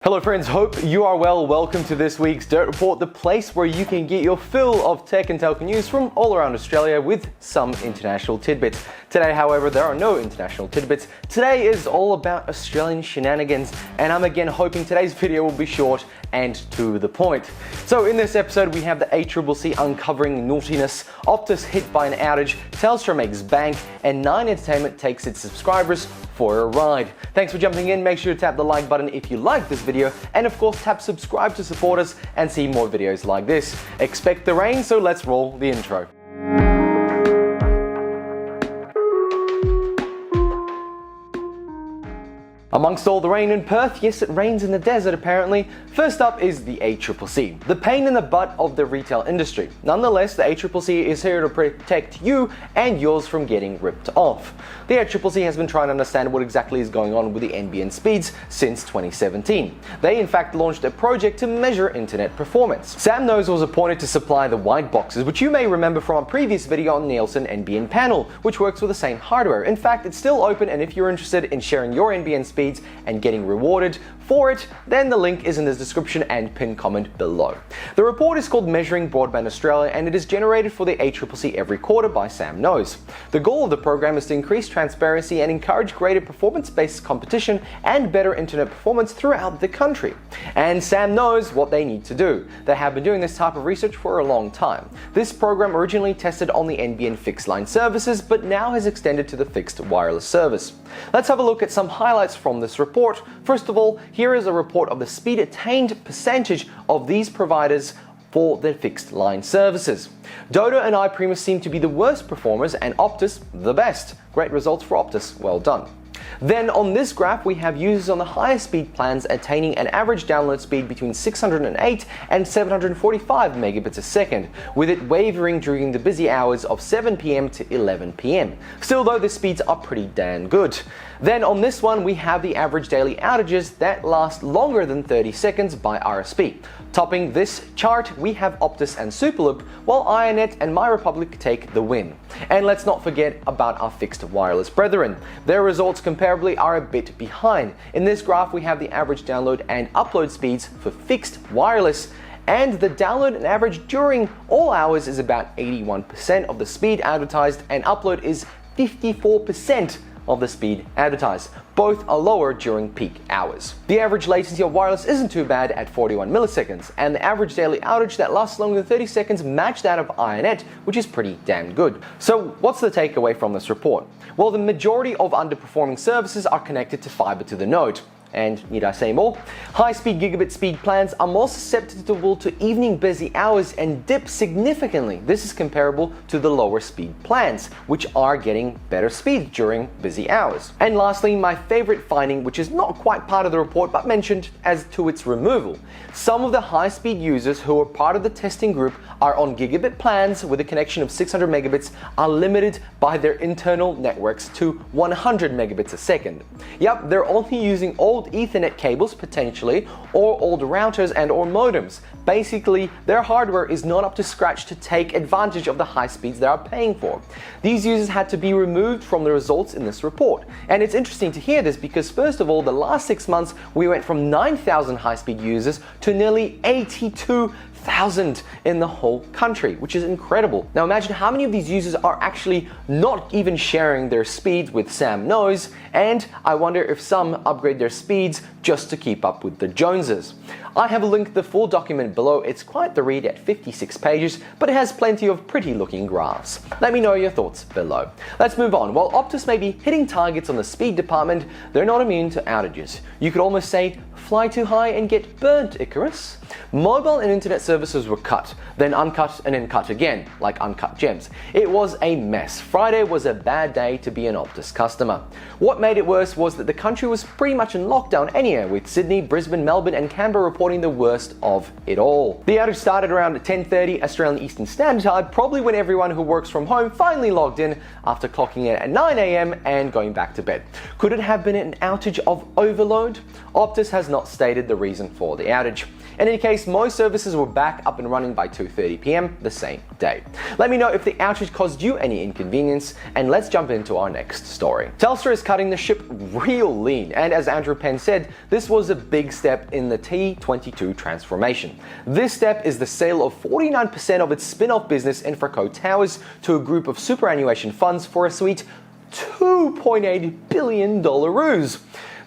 Hello friends, hope you are well. Welcome to this week's Dirt Report, the place where you can get your fill of tech and telco news from all around Australia with some international tidbits. Today, however, there are no international tidbits. Today is all about Australian shenanigans, and I'm again hoping today's video will be short and to the point. So in this episode, we have the ACCC uncovering naughtiness, Optus hit by an outage, Telstra makes bank, and Nine Entertainment takes its subscribers for a ride. Thanks for jumping in. Make sure to tap the like button if you like this video, and of course tap subscribe to support us and see more videos like this. Expect the rain, so let's roll the intro. Amongst all the rain in Perth, yes, it rains in the desert apparently. First up is the ACCC, the pain in the butt of the retail industry. Nonetheless, the ACCC is here to protect you and yours from getting ripped off. The ACCC has been trying to understand what exactly is going on with the NBN speeds since 2017. They in fact launched a project to measure internet performance. Sam Knows was appointed to supply the white boxes, which you may remember from a previous video on Nielsen NBN panel, which works with the same hardware. In fact, it's still open, and if you're interested in sharing your NBN speeds and getting rewarded for it, then the link is in the description and pinned comment below. The report is called Measuring Broadband Australia, and it is generated for the ACCC every quarter by Sam Knows. The goal of the program is to increase transparency and encourage greater performance-based competition and better internet performance throughout the country. And Sam knows what they need to do. They have been doing this type of research for a long time. This program originally tested on the NBN fixed line services, but now has extended to the fixed wireless service. Let's have a look at some highlights from this report. First of all, here is a report of the speed attained percentage of these providers for their fixed line services. Dodo and iPrimus seem to be the worst performers and Optus the best. Great results for Optus, well done. Then on this graph, we have users on the higher speed plans attaining an average download speed between 608 and 745 megabits a second, with it wavering during the busy hours of 7 p.m. to 11 p.m. Still though, the speeds are pretty damn good. Then on this one, we have the average daily outages that last longer than 30 seconds by RSP. Topping this chart, we have Optus and Superloop, while iiNet and MyRepublic take the win. And let's not forget about our fixed wireless brethren. Their results comparably are a bit behind. In this graph, we have the average download and upload speeds for fixed wireless, and the download and average during all hours is about 81% of the speed advertised, and upload is 54% of the speed advertised. Both are lower during peak hours. The average latency of wireless isn't too bad at 41 milliseconds, and the average daily outage that lasts longer than 30 seconds matched that of iiNet, which is pretty damn good. So what's the takeaway from this report? Well, the majority of underperforming services are connected to fiber to the node. And need I say more? High-speed gigabit speed plans are more susceptible to evening busy hours and dip significantly. This is comparable to the lower speed plans, which are getting better speed during busy hours. And lastly, my favorite finding, which is not quite part of the report but mentioned as to its removal. Some of the high-speed users who are part of the testing group are on gigabit plans with a connection of 600 megabits are limited by their internal networks to 100 megabits a second. Yep, they're only using old Ethernet cables potentially, or old routers and or modems. Basically, their hardware is not up to scratch to take advantage of the high speeds they are paying for. These users had to be removed from the results in this report. And it's interesting to hear this because first of all, the last 6 months we went from 9,000 high-speed users to nearly 82,000 in the whole country, which is incredible. Now imagine how many of these users are actually not even sharing their speeds with Sam Knows, and I wonder if some upgrade their speeds just to keep up with the Joneses. I have linked the full document below. It's quite the read at 56 pages, but it has plenty of pretty looking graphs. Let me know your thoughts below. Let's move on. While Optus may be hitting targets on the speed department, they're not immune to outages. You could almost say, fly too high and get burnt, Icarus. Mobile and internet services were cut, then uncut and then cut again, like uncut gems. It was a mess. Friday was a bad day to be an Optus customer. What made it worse was that the country was pretty much in lockdown anyway, with Sydney, Brisbane, Melbourne and Canberra reporting the worst of it all. The outage started around 10:30 Australian Eastern Standard Time, probably when everyone who works from home finally logged in after clocking in at 9 a.m. and going back to bed. Could it have been an outage of overload? Optus has not not stated the reason for the outage. In any case, most services were back up and running by 2:30 p.m. the same day. Let me know if the outage caused you any inconvenience, and let's jump into our next story. Telstra is cutting the ship real lean, and as Andrew Penn said, this was a big step in the T22 transformation. This step is the sale of 49% of its spin-off business InfraCo Towers to a group of superannuation funds for a sweet $2.8 billion ruse.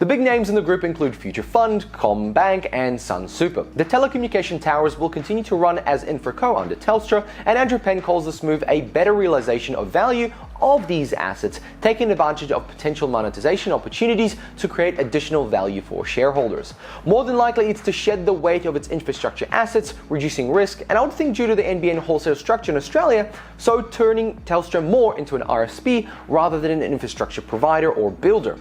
The big names in the group include Future Fund, CommBank, and Sunsuper. The telecommunication towers will continue to run as InfraCo under Telstra, and Andrew Penn calls this move a better realization of value of these assets, taking advantage of potential monetization opportunities to create additional value for shareholders. More than likely, it's to shed the weight of its infrastructure assets, reducing risk, and I would think due to the NBN wholesale structure in Australia, so turning Telstra more into an RSP rather than an infrastructure provider or builder.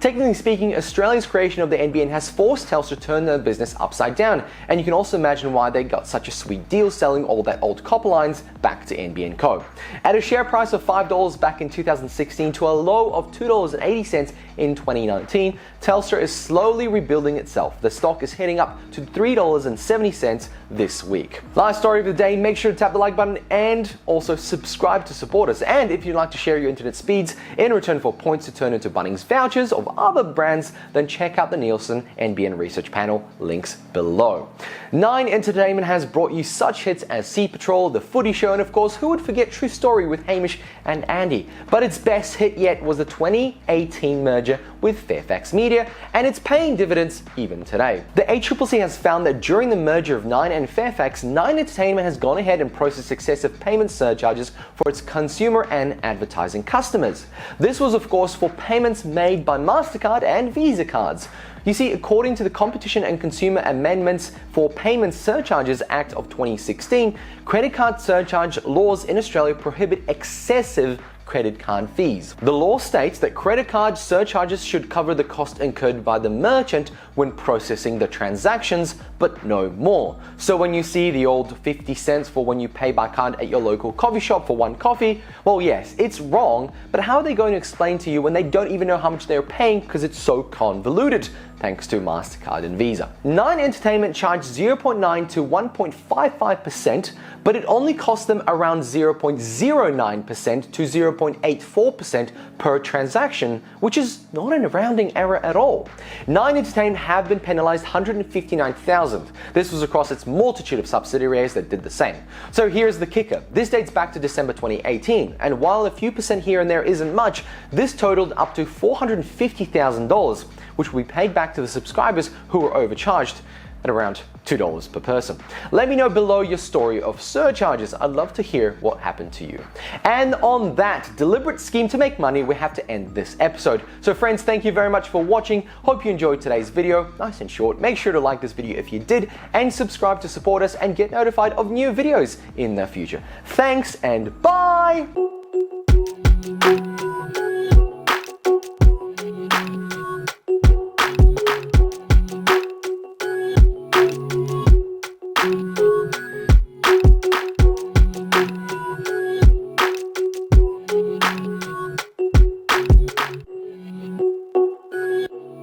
Technically speaking, Australia's creation of the NBN has forced Telstra to turn their business upside down, and you can also imagine why they got such a sweet deal selling all that old copper lines back to NBN Co. At a share price of $5 back in 2016 to a low of $2.80 in 2019, Telstra is slowly rebuilding itself. The stock is heading up to $3.70 this week. Last story of the day, make sure to tap the like button and also subscribe to support us. And if you'd like to share your internet speeds in return for points to turn into Bunnings vouchers of other brands, then check out the Nielsen NBN research panel, links below. Nine Entertainment has brought you such hits as Sea Patrol, The Footy Show, and of course, who would forget True Story with Hamish and Andy. But its best hit yet was the 2018 merger with Fairfax Media, and it's paying dividends even today. The ACCC has found that during the merger of Nine and Fairfax, Nine Entertainment has gone ahead and processed excessive payment surcharges for its consumer and advertising customers. This was of course for payments made by MasterCard and Visa cards. You see, according to the Competition and Consumer Amendments for Payment Surcharges Act of 2016, credit card surcharge laws in Australia prohibit excessive credit card fees. The law states that credit card surcharges should cover the cost incurred by the merchant when processing the transactions, but no more. So when you see the old 50 cents for when you pay by card at your local coffee shop for one coffee, well yes, it's wrong, but how are they going to explain to you when they don't even know how much they're paying because it's so convoluted? Thanks to MasterCard and Visa. Nine Entertainment charged 0.9 to 1.55%, but it only cost them around 0.09% to 0.84% per transaction, which is not a rounding error at all. Nine Entertainment have been penalized $159,000. This was across its multitude of subsidiaries that did the same. So here's the kicker. This dates back to December 2018, and while a few percent here and there isn't much, this totaled up to $450,000, which we paid back to the subscribers who were overcharged at around $2 per person. Let me know below your story of surcharges. I'd love to hear what happened to you. And on that deliberate scheme to make money, we have to end this episode. So friends, thank you very much for watching. Hope you enjoyed today's video. Nice and short. Make sure to like this video if you did, and subscribe to support us and get notified of new videos in the future. Thanks and bye!